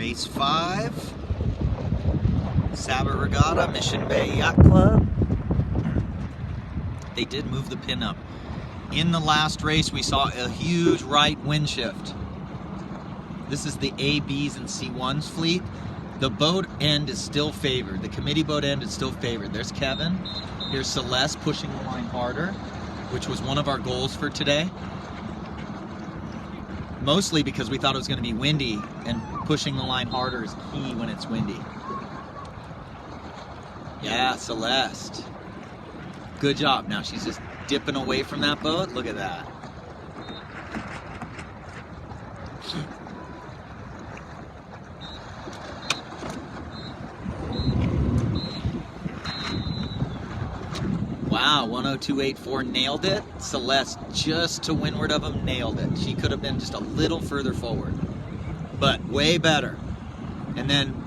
Race 5, Sabot Regatta, Mission Bay Yacht Club. They did move the pin up. In the last race, we saw a huge right wind shift. This is the A, B's, and C1's fleet. The boat end is still favored. The committee boat end is still favored. There's Kevin. Here's Celeste pushing the line harder, which was one of our goals for today. Mostly because we thought it was going to be windy, and pushing the line harder is key when it's windy. Yeah, Celeste. Good job. Now she's just dipping away from that boat. Look at that. Wow, 102.84 nailed it. Celeste just to windward of him nailed it. She could have been just a little further forward, but way better. And then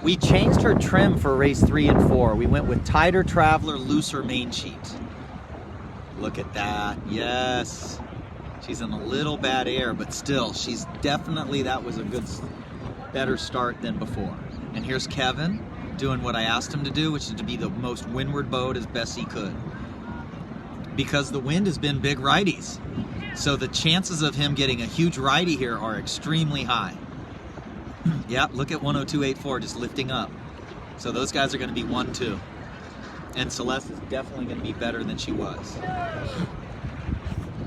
we changed her trim for race 3 and 4. We went with tighter Traveler, looser main sheet. Look at that. Yes. She's in a little bad air, but still, she's definitely, that was a good, better start than before. And here's Kevin doing what I asked him to do, which is to be the most windward boat as best he could. Because the wind has been big righties. So the chances of him getting a huge righty here are extremely high. Yep, look at 102.84 just lifting up. So those guys are going to be 1-2. And Celeste is definitely going to be better than she was.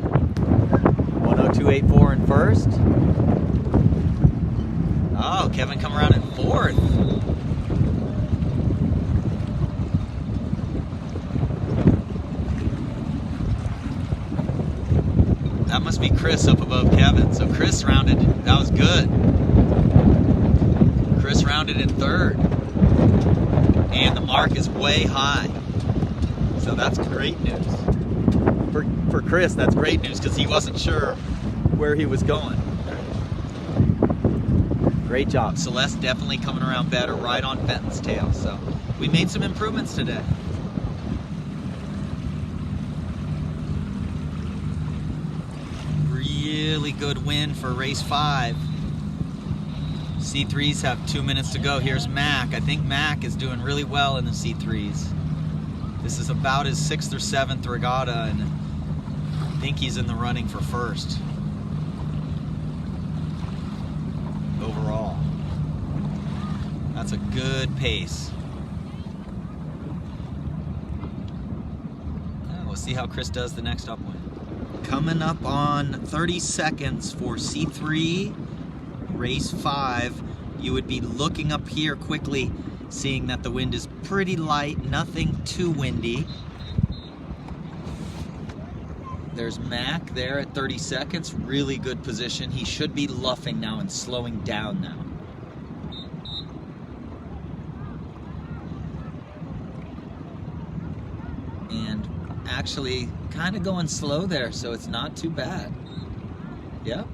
102.84 in first. Oh, Kevin come around in fourth. That must be Chris up above Kevin. So Chris rounded, that was good. Chris rounded in third. And the mark is way high. So that's great news. For Chris, that's great news because he wasn't sure where he was going. Great job. Celeste definitely coming around better right on Fenton's tail. So we made some improvements today. Really good win for race 5. C3s have 2 minutes to go. Here's Mac. I think Mac is doing really well in the C3s. This is about his 6th or 7th regatta, and I think he's in the running for first overall. That's a good pace. We'll see how Chris does the next upwind. Coming up on 30 seconds for C3, race 5. You would be looking up here quickly, seeing that the wind is pretty light, nothing too windy. There's Mac there at 30 seconds, really good position. He should be luffing now and slowing down now. And actually kind of going slow there, so it's not too bad. Yep.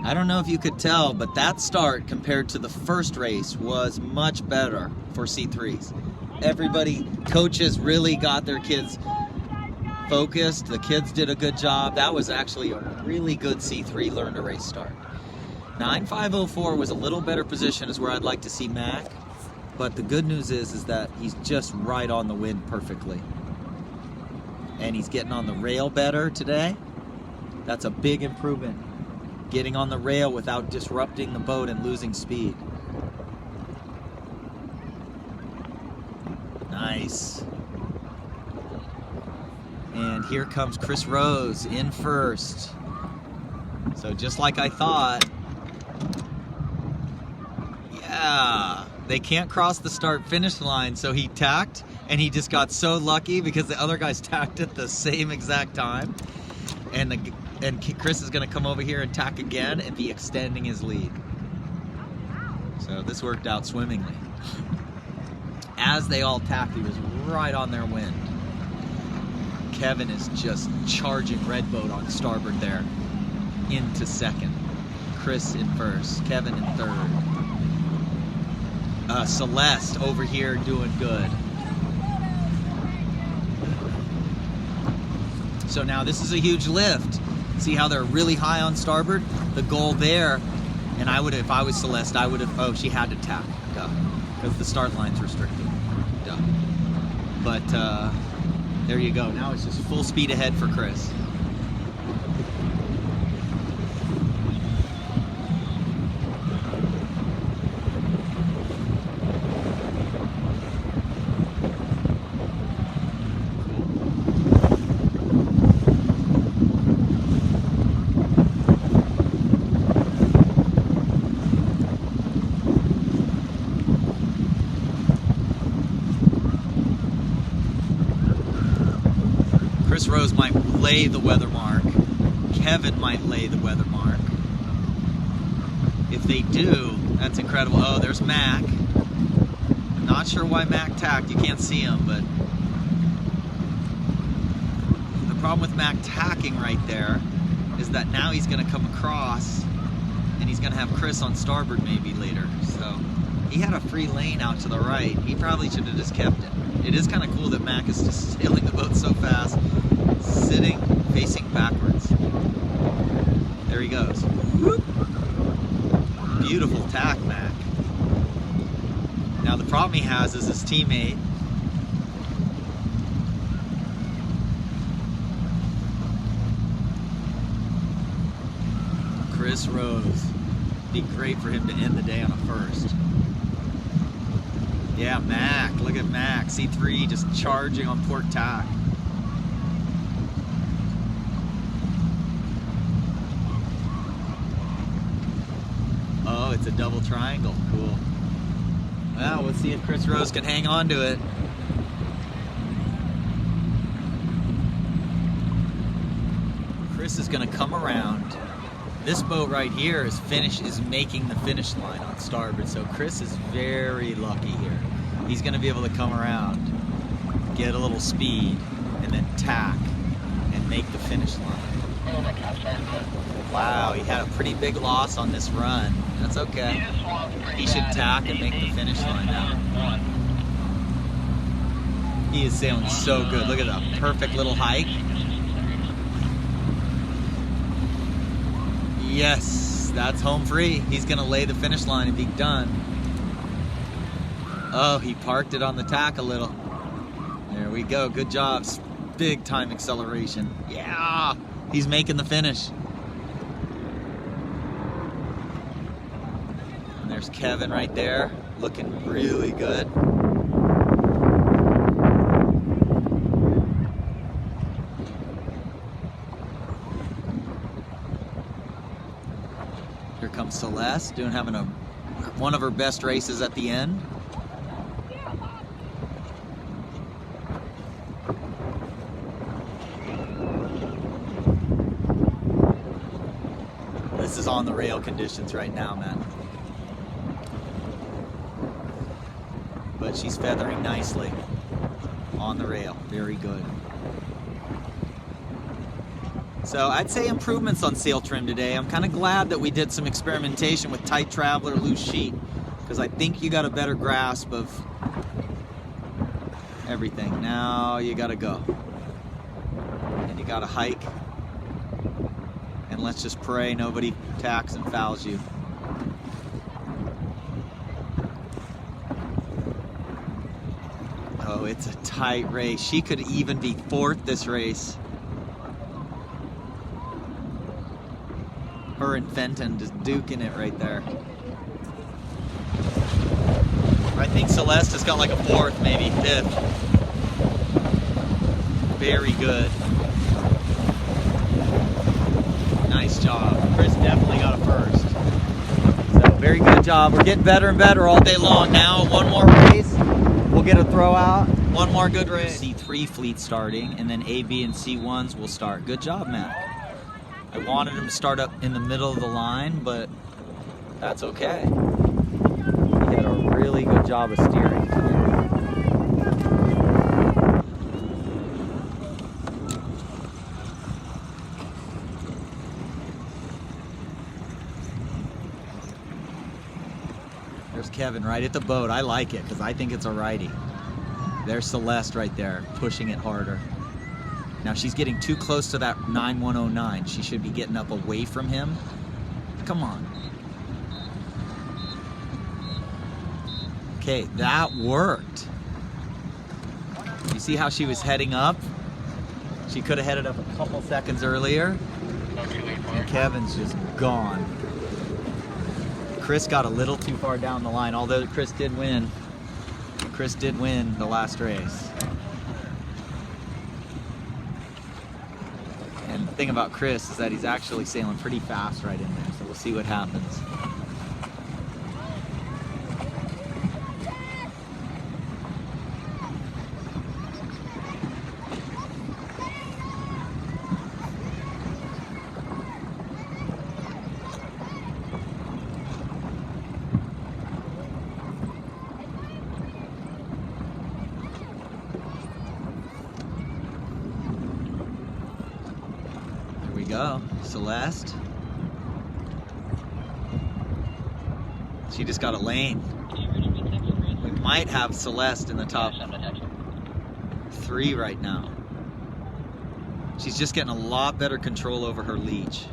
I don't know if you could tell, but that start compared to the first race was much better for C3s. Everybody, coaches really got their kids focused. The kids did a good job. That was actually a really good C3 learn to race start. 9.504 was a little better position is where I'd like to see Mac, but the good news is that he's just right on the wind perfectly. And he's getting on the rail better today. That's a big improvement. Getting on the rail without disrupting the boat and losing speed. Nice. And here comes Chris Rose in first. So just like I thought. Yeah. They can't cross the start-finish line, so he tacked, and he just got so lucky because the other guys tacked at the same exact time. And Chris is going to come over here and tack again and be extending his lead. So this worked out swimmingly. As they all tacked, he was right on their wind. Kevin is just charging red boat on starboard there into second. Chris in first, Kevin in third. Celeste over here doing good. So now this is a huge lift. See how they're really high on starboard? The goal there, and I would, if I was Celeste, I would have, oh, she had to tack, duh, because the start line's restricted, duh. But there you go. Now it's just full speed ahead for Chris. Chris Rose might lay the weather mark. Kevin might lay the weather mark. If they do, that's incredible. Oh, there's Mac. I'm not sure why Mac tacked. You can't see him, but the problem with Mac tacking right there is that now he's going to come across and he's going to have Chris on starboard maybe later. So he had a free lane out to the right. He probably should have just kept it. It is kind of cool that Mac is just sailing the boat so fast, sitting, facing backwards. There he goes. Whoop. Beautiful tack, Mac. Now the problem he has is his teammate. Chris Rose. Be great for him to end the day on a first. Yeah, Mac. Look at Mac. C3 just charging on port tack. Oh, it's a double triangle. Cool. Well, let's see if Chris Rose can hang on to it. Chris is going to come around. This boat right here is making the finish line on starboard, so Chris is very lucky here. He's going to be able to come around, get a little speed, and then tack and make the finish line. Wow, he had a pretty big loss on this run. That's okay. He should tack and make the finish line now. He is sailing so good. Look at that perfect little hike. Yes, that's home free. He's gonna lay the finish line and be done. Oh, he parked it on the tack a little. There we go, good job. Big time acceleration. Yeah, he's making the finish. And there's Kevin right there, looking really good. Here comes Celeste, having one of her best races at the end. This is on the rail conditions right now, man. But she's feathering nicely on the rail. Very good. So I'd say improvements on sail trim today. I'm kind of glad that we did some experimentation with tight traveler, loose sheet, because I think you got a better grasp of everything. Now you gotta go. And you gotta hike. And let's just pray nobody tacks and fouls you. Oh, it's a tight race. She could even be fourth this race. Her and Fenton just duking it right there. I think Celeste has got like a fourth, maybe fifth. Very good. Nice job. Chris definitely got a first. So very good job. We're getting better and better all day long now. One more race. We'll get a throw out. One more good race. C3 fleet starting, and then A, B, and C1s will start. Good job, Matt. I wanted him to start up in the middle of the line, but that's okay. He did a really good job of steering. There's Kevin right at the boat. I like it because I think it's a righty. There's Celeste right there, pushing it harder. Now she's getting too close to that 9109. She should be getting up away from him. Come on. Okay, that worked. You see how she was heading up? She could have headed up a couple seconds earlier. And Kevin's just gone. Chris got a little too far down the line, although Chris did win. Chris did win the last race. And the thing about Chris is that he's actually sailing pretty fast right in there, so we'll see what happens. Go, Celeste. She just got a lane. We might have Celeste in the top 3 right now. She's just getting a lot better control over her leech.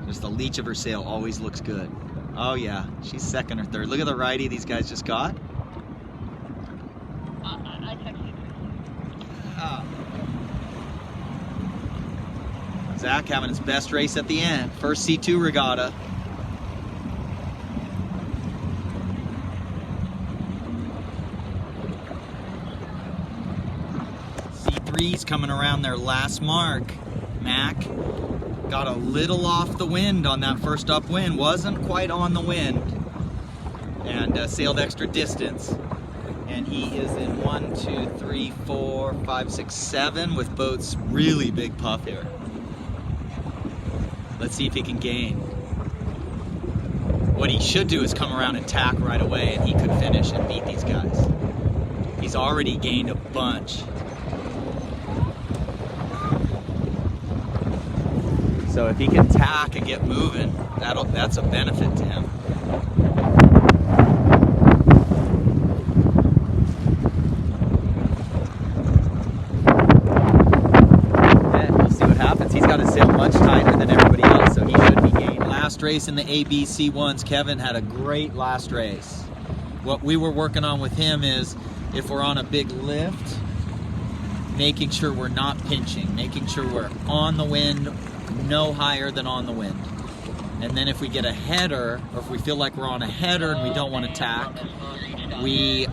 Just the leech of her sail always looks good. Oh yeah, she's second or third. Look at the righty these guys just got. I texted Oh. Zach having his best race at the end. First C2 regatta. C3's coming around their last mark. Mac got a little off the wind on that first upwind. Wasn't quite on the wind. And sailed extra distance. And he is in 1, 2, 3, 4, 5, 6, 7 with boats really big puff here. Let's see if he can gain. What he should do is come around and tack right away, and he could finish and beat these guys. He's already gained a bunch. So if he can tack and get moving, that's a benefit to him. Much tighter than everybody else, so he should be gaining. Last race in the ABC1s, Kevin had a great last race. What we were working on with him is, if we're on a big lift, making sure we're not pinching, making sure we're on the wind, no higher than on the wind. And then if we get a header, or if we feel like we're on a header and we don't want to tack, we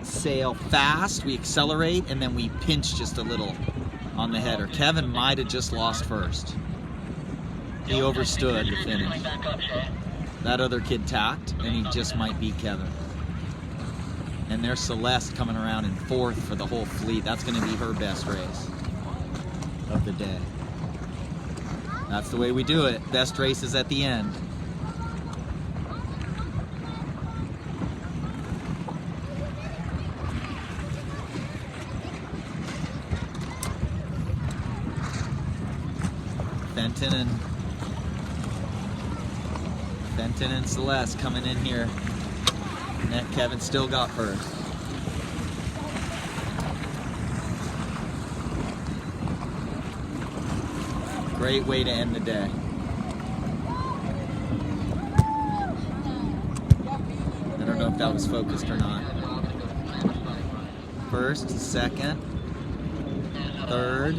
sail fast, we accelerate, and then we pinch just a little on the header. Kevin might have just lost first. He overstood the finish. That other kid tacked, and he just might beat Kevin. And there's Celeste coming around in 4th for the whole fleet. That's going to be her best race of the day. That's the way we do it. Best race is at the end. Fenton and Celeste coming in here. And Kevin still got first. Great way to end the day. I don't know if that was focused or not. First, second, third.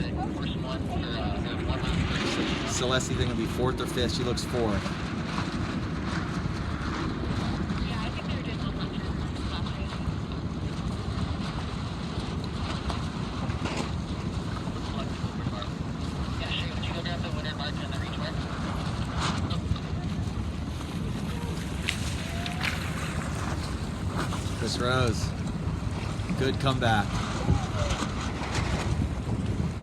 Celeste, I think, will be 4th or 5th. She looks 4th. Chris Rose, good comeback.